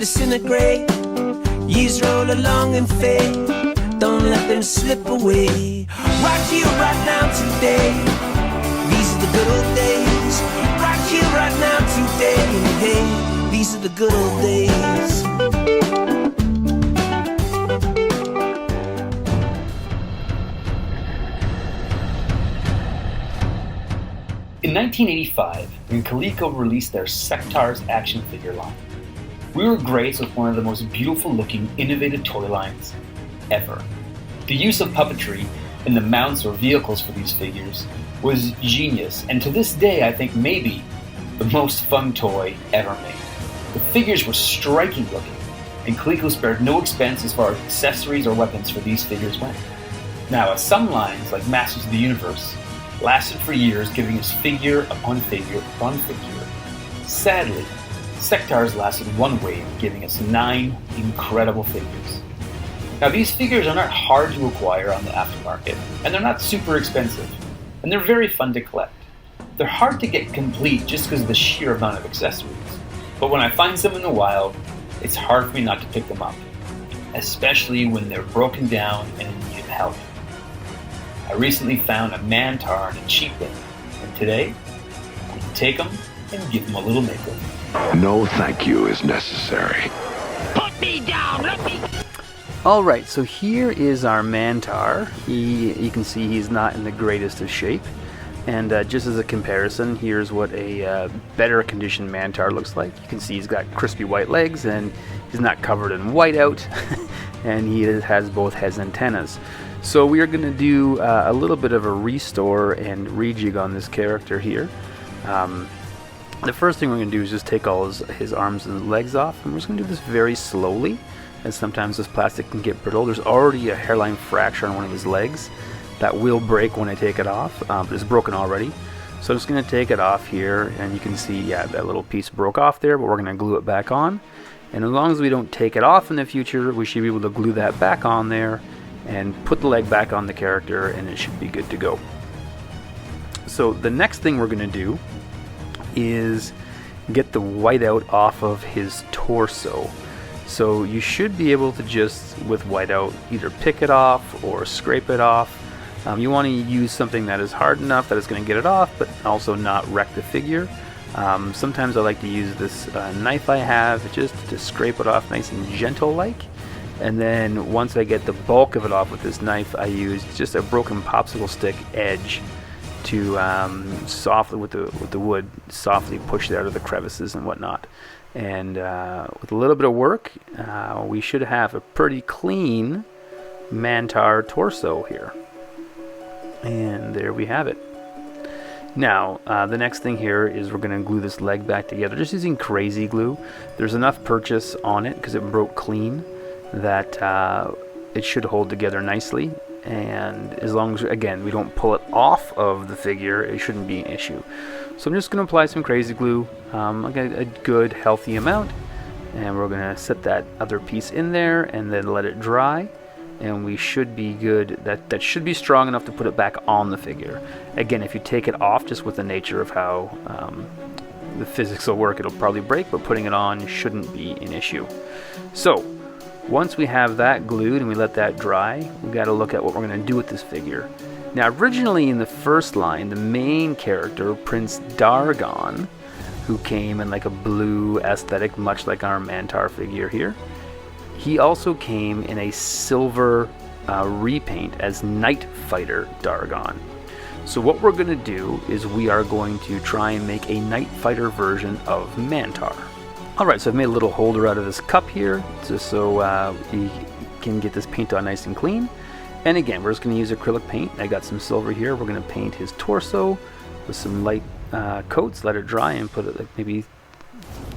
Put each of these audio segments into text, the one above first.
disintegrate. Years roll along and fade. Don't let them slip away. Right here, right now, today. These are the good old days. Right here, right now, today. Hey, these are the good old days. In 1985, when Coleco released their Sectaurs action figure line, we were graced with one of the most beautiful looking innovative toy lines ever. The use of puppetry in the mounts or vehicles for these figures was genius, and to this day I think maybe the most fun toy ever made. The figures were striking looking, and Coleco spared no expense as far as accessories or weapons for these figures went. Now, as some lines, like Masters of the Universe, lasted for years, giving us figure upon figure upon figure, sadly, Sectaurs lasted one wave, giving us 9 incredible figures. Now, these figures are not hard to acquire on the aftermarket, and they're not super expensive, and they're very fun to collect. They're hard to get complete just because of the sheer amount of accessories, but when I find some in the wild, it's hard for me not to pick them up, especially when they're broken down and in need of help. I recently found a Mantor in a cheap bin, and today, I'm going to take them and give them a little makeover. No thank you is necessary. Put me down, let me... Alright, so here is our Mantor. You can see he's not in the greatest of shape. And just as a comparison, here's what a better conditioned Mantor looks like. You can see he's got crispy white legs and he's not covered in whiteout. And he has both heads and antennas. So we are going to do a little bit of a restore and rejig on this character here. The first thing we're going to do is just take all his arms and legs off, and we're just going to do this very slowly, as sometimes this plastic can get brittle. There's already a hairline fracture on one of his legs that will break when I take it off, but it's broken already. So I'm just going to take it off here, and you can see, yeah, that little piece broke off there, but we're going to glue it back on. And as long as we don't take it off in the future, we should be able to glue that back on there and put the leg back on the character, and it should be good to go. So the next thing we're going to do is get the whiteout off of his torso. So you should be able to just, with whiteout, either pick it off or scrape it off. You want to use something that is hard enough that it's going to get it off, but also not wreck the figure. Sometimes I like to use this knife I have just to scrape it off nice and gentle like. And then once I get the bulk of it off with this knife, I use just a broken popsicle stick edge to softly, with the wood, softly push it out of the crevices and whatnot. And with a little bit of work, we should have a pretty clean Mantor torso here. And there we have it. Now, the next thing here is we're going to glue this leg back together, just using crazy glue. There's enough purchase on it, because it broke clean, that it should hold together nicely. And as long as, again, we don't pull it off of the figure, it shouldn't be an issue. So I'm just going to apply some crazy glue, like a good healthy amount, and we're going to set that other piece in there and then let it dry, and we should be good. That should be strong enough to put it back on the figure. Again, if you take it off, just with the nature of how the physics will work, it'll probably break, but putting it on shouldn't be an issue. So once we have that glued and we let that dry, we got to look at what we're going to do with this figure. Now, originally in the first line, the main character, Prince Dargon, who came in like a blue aesthetic, much like our Mantor figure here, he also came in a silver repaint as Night Fighter Dargon. So what we're going to do is we are going to try and make a Night Fighter version of Mantor. Alright, so I've made a little holder out of this cup here, just so we can get this paint on nice and clean. And again, we're just going to use acrylic paint. I got some silver here. We're going to paint his torso with some light coats, let it dry, and put like maybe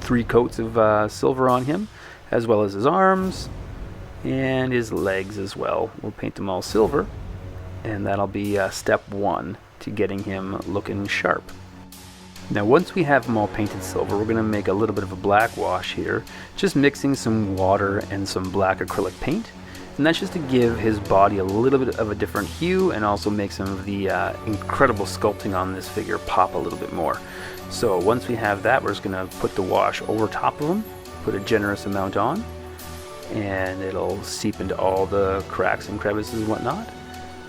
3 coats of silver on him, as well as his arms and his legs as well. We'll paint them all silver, and that'll be step 1 to getting him looking sharp. Now once we have them all painted silver, we're going to make a little bit of a black wash here, just mixing some water and some black acrylic paint. And that's just to give his body a little bit of a different hue, and also make some of the incredible sculpting on this figure pop a little bit more. So once we have that, we're just going to put the wash over top of him, put a generous amount on, and it'll seep into all the cracks and crevices and whatnot.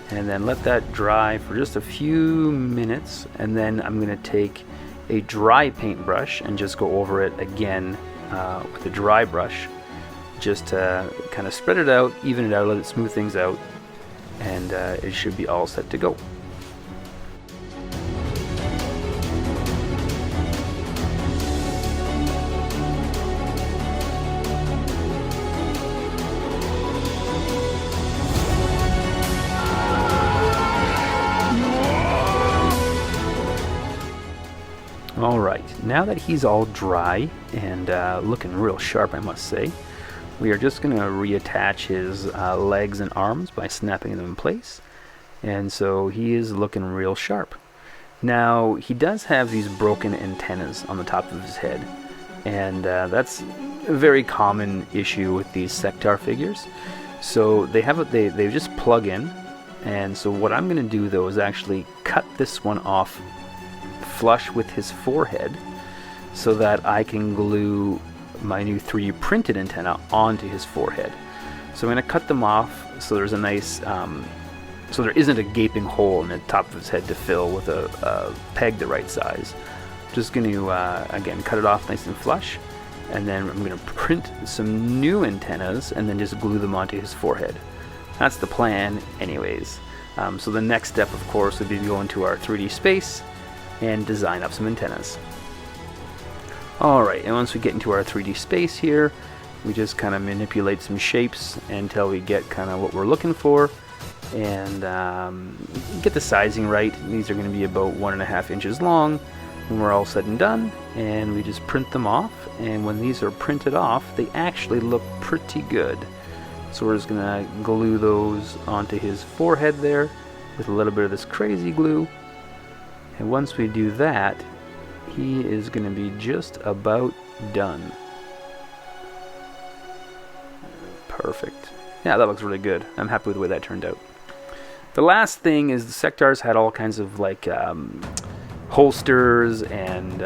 And then let that dry for just a few minutes, and then I'm going to take a dry paintbrush and just go over it again with a dry brush, just to kind of spread it out, even it out, let it smooth things out, and it should be all set to go. Alright, now that he's all dry and looking real sharp, I must say, we are just going to reattach his legs and arms by snapping them in place. And so he is looking real sharp. Now, he does have these broken antennas on the top of his head, and that's a very common issue with these Sectaur figures. So they just plug in, and so what I'm going to do though is actually cut this one off flush with his forehead so that I can glue my new 3D printed antenna onto his forehead. So I'm going to cut them off so there's a nice so there isn't a gaping hole in the top of his head to fill with a peg the right size. Just going to again cut it off nice and flush, and then I'm going to print some new antennas and then just glue them onto his forehead. That's the plan anyways. So the next step, of course, would be to go into our 3D space and design up some antennas. Alright, and once we get into our 3D space here, we just kind of manipulate some shapes until we get kind of what we're looking for, and get the sizing right. These are going to be about 1.5 inches long when we're all said and done, and we just print them off, and when these are printed off, they actually look pretty good. So we're just going to glue those onto his forehead there with a little bit of this crazy glue. And once we do that, he is going to be just about done. Perfect. Yeah, that looks really good. I'm happy with the way that turned out. The last thing is the Sectaurs had all kinds of like holsters and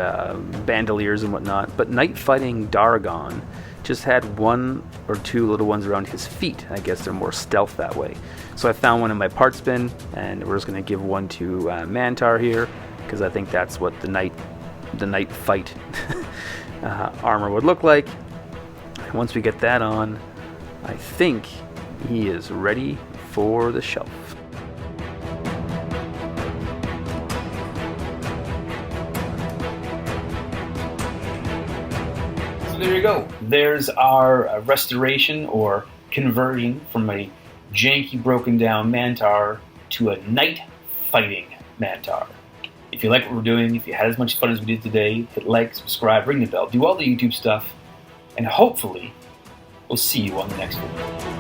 bandoliers and whatnot, but Night Fighting Dargon just had 1 or 2 little ones around his feet. I guess they're more stealth that way. So I found one in my parts bin, and we're just going to give one to Mantor here, because I think that's what the night fight armor would look like. And once we get that on, I think he is ready for the shelf. So there you go. There's our restoration or conversion from a janky, broken down Mantor to a night fighting Mantor. If you like what we're doing, if you had as much fun as we did today, hit like, subscribe, ring the bell, do all the YouTube stuff, and hopefully we'll see you on the next video.